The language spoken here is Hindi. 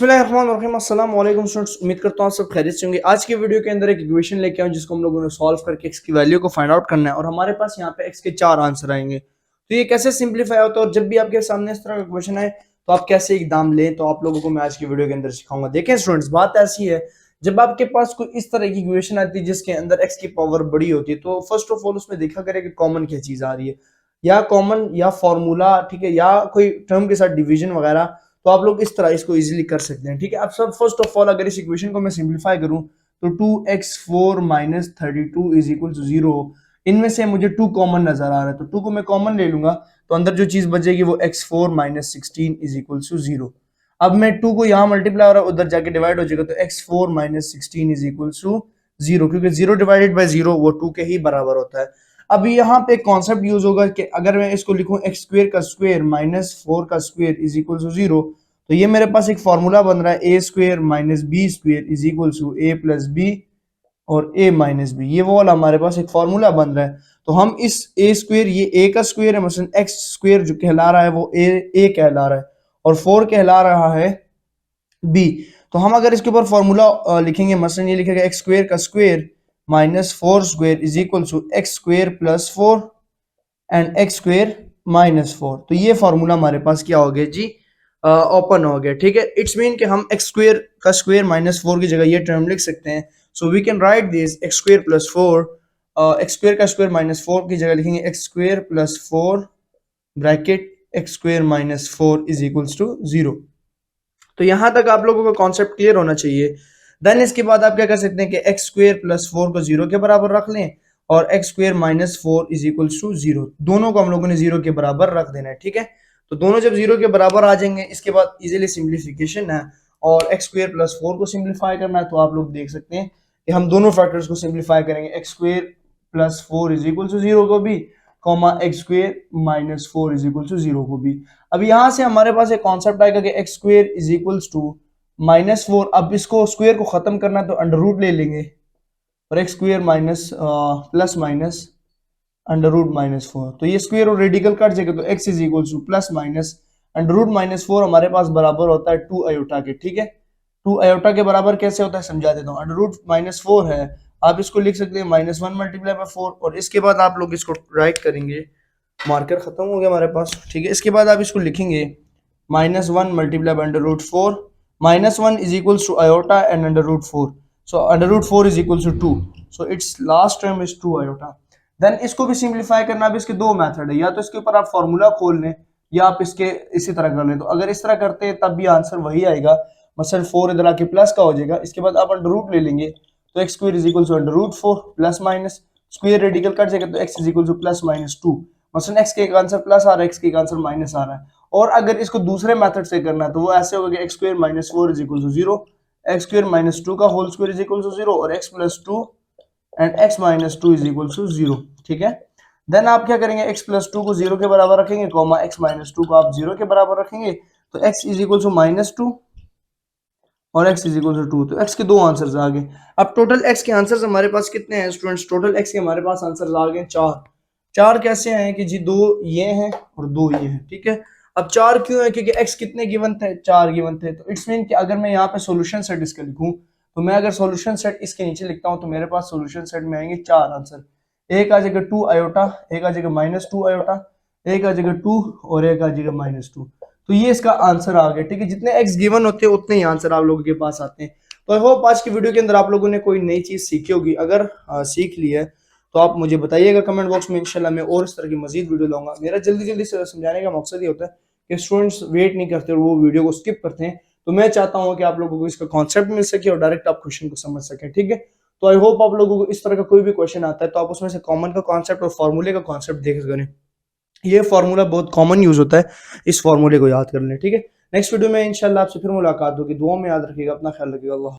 अस्सलाम वालेकुम स्टूडेंट्स, उम्मीद करता हूँ सब खैरियत से होंगे। आज की वीडियो के अंदर एक इक्वेशन लेके आऊँ जिसको हम लोगों ने सॉल्व करके x की वैल्यू को फाइंड आउट करना है और हमारे पास यहाँ पे x के 4 आंसर आएंगे। तो ये कैसे सिंपलीफाई होता है और जब भी आपके सामने इस तरह का क्वेश्चन आए तो आप कैसे एग्जाम लें, तो आप लोगों को मैं आज की वीडियो के अंदर सिखाऊंगा। देखें स्टूडेंट्स, बात ऐसी है, जब आपके पास कोई इस तरह की इक्वेशन आती है जिसके अंदर x की पावर बड़ी होती है, तो फर्स्ट ऑफ ऑल उसमें देखा करें कि कॉमन क्या चीज आ रही है, या कॉमन या फॉर्मूला, ठीक है, या कोई टर्म के साथ डिवीजन वगैरह। तो आप लोग इस तरह इसको इजीली कर सकते हैं, ठीक है। अब सब फर्स्ट ऑफ ऑल अगर इस इक्वेशन को मैं सिंपलीफाई करूं तो 2x4 minus 32 is equal to 0। इनमें से मुझे 2 कॉमन नजर आ रहा है, तो 2 को मैं कॉमन ले लूंगा, तो अंदर जो चीज बचेगी वो x4 minus 16 is equal to 0। अब मैं 2 को यहाँ मल्टीप्लाई हो रहा है, उधर जाके डिवाइड हो जाएगा, तो x4 minus 16 is equal to 0, क्योंकि 0 डिवाइडेड बाय 0 वो 2 के ही बराबर होता है। अब यहाँ पे एक कॉन्सेप्ट यूज होगा कि अगर मैं इसको लिखूं एक्स स्क्वेयर का स्क्वेयर माइनस 4 का स्क्वेयर इज इक्वल टू 0, तो ये मेरे पास एक फॉर्मूला बन रहा है a square minus b square is equal to a plus b और ए माइनस बी। ये वो वाला हमारे पास एक फॉर्मूला बन रहा है। तो हम इस ए स्क्वेयर, ये ए का स्क्वेयर है, मसलन एक्स स्क्वेयर जो कहला रहा है वो ए कहला रहा है और 4 कहला रहा है बी। तो हम अगर इसके ऊपर फॉर्मूला लिखेंगे, मसलन ये लिखेगा एक्स स्क्वेयर का square minus 4 square is equal to x square plus 4 and x square minus 4। तो ये फॉर्मूला हमारे पास क्या हो गया जी, ओपन हो गया, ठीक है। इट्स मीन कि हम एक्स स्क्वेयर का स्क्वेयर माइनस 4 की जगह ये टर्म लिख सकते हैं। So we can write this x square plus 4, x square का स्क्वेयर माइनस 4 की जगह लिखेंगे x square plus 4 bracket x square minus 4 is equals to 0। तो यहां तक आप लोगों का कॉन्सेप्ट क्लियर होना चाहिए। देन इसके बाद आप क्या कर सकते हैं कि एक्स स्क्वेयर प्लस 4 को 0 के बराबर रख लें और x square minus 4 is equals to 0, दोनों को हम लोगों ने 0 के बराबर रख देना है, ठीक है। तो दोनों जब 0 के बराबर आ जाएंगे, इसके बाद इजीली सिंप्लीफिकेशन है और एक्स स्क्वेयर प्लस 4 को सिंप्लीफाई करना है। तो आप लोग देख सकते हैं कि हम दोनों फैक्टर्स को सिंप्लीफाई करेंगे, x square plus 4 is equal to 0 को भी, comma x square minus 4 is equal to 0 को भी। अब यहां से हमारे पास एक कॉन्सेप्ट आएगा कि x square is equals to minus 4। अब इसको स्क्वेयर को खत्म करना है तो अंडर रूट ले लेंगे और x square minus plus minus under root minus 4। तो ये स्क्वेयर और रेडिकल कट जाएगा, तो x is equal to plus minus under root minus 4 हमारे पास बराबर होता है 2 आयोटा के, ठीक है। 2 आयोटा के बराबर कैसे होता है समझा देता हूँ। अंडर रूट माइनस 4 है, आप इसको लिख सकते हैं माइनस 1 मल्टीप्लाई बाय 4 और इसके बाद आप लोग इसको राइट करेंगे, मार्कर खत्म हो गया हमारे पास, ठीक है। इसके बाद आप इसको लिखेंगे minus 1 multiply by under root 4, minus 1 is equals to iota and under root 4, so under root 4 is equals to 2, so it's last term is 2 iota. Then इसको भी सिंप्लीफाई करना भी इसके दो मेथड है, या तो इसके ऊपर आप फॉर्मूला खोल लें या आप इसके इसी तरह कर लें। तो अगर इस तरह करते हैं तब भी आंसर वही आएगा, मसल 4 इधर आके प्लस का हो जाएगा। इसके बाद आप अंडर रूट ले लेंगे, तो x square is equal to under root 4 plus minus square radical cut जाएगा, तो x is equal to plus minus 2। मसलन एक्स के एक आंसर प्लस आ रहा है, एक्स के एक आंसर माइनस आ रहा है। और अगर इसको दूसरे मेथड से करना है तो वो ऐसे होगा कि x square minus 4 is equal to 0, x square minus 2 का whole square is equal to 0 और x plus 2 and x minus 2 is equal to 0, ठीक है। देन आप क्या करेंगे, x प्लस 2 को 0 के बराबर रखेंगे, कॉमा x माइनस 2 को आप 0 के बराबर रखेंगे, तो x is equal to minus 2 और x इज इक्वल टू 2। तो x के दो आंसर्स आ गए। अब टोटल x के आंसर्स हमारे पास कितने हैं स्टूडेंट्स, टोटल x के हमारे पास आंसर्स आ गए 4। 4 कैसे हैं कि जी दो ये हैं और दो ये हैं, ठीक है। अब 4 क्यों है, क्योंकि x कितने गिवन थे, 4 गिवन थे। तो इट्स मीन कि अगर मैं यहाँ पे सॉल्यूशन सेट इसका लिखूं, तो मैं अगर सॉल्यूशन सेट इसके नीचे लिखता हूं तो मेरे पास सॉल्यूशन सेट में आएंगे 4 आंसर। एक आ जाएगा 2 आयोटा, एक आ जाएगा माइनस 2 आयोटा, एक आ जाएगा 2 और एक आ जाएगा माइनस 2। तो ये इसका आंसर आ गया, ठीक है। जितने एक्स गिवन होते हैं उतने ही आंसर आप लोगों के पास आते हैं। तो आई होप आज की वीडियो के अंदर आप लोगों ने कोई नई चीज सीखी होगी। अगर सीख ली है तो आप मुझे बताइएगा कमेंट बॉक्स में, इंशाल्लाह मैं और इस तरह की मजीद वीडियो लाऊंगा। मेरा जल्दी जल्दी से समझाने का मकसद ये होता है कि स्टूडेंट्स वेट नहीं करते और वो वीडियो को स्किप करते हैं। तो मैं चाहता हूँ कि आप लोगों को इसका कॉन्सेप्ट मिल सके और डायरेक्ट आप क्वेश्चन को समझ सके, ठीक है। तो आई होप आप लोगों को इस तरह का कोई भी क्वेश्चन आता है तो आप उसमें से कॉमन का कॉन्सेप्ट और फॉर्मूले का कॉन्सेप्ट देख करें। ये फॉर्मूला बहुत कॉमन यूज होता है, इस फॉर्मूले को याद कर लें, ठीक है। नेक्स्ट वीडियो में इंशाल्लाह आपसे फिर मुलाकात होगी। दुआ में याद रखिएगा, अपना ख्याल रखिएगा। अल्लाह।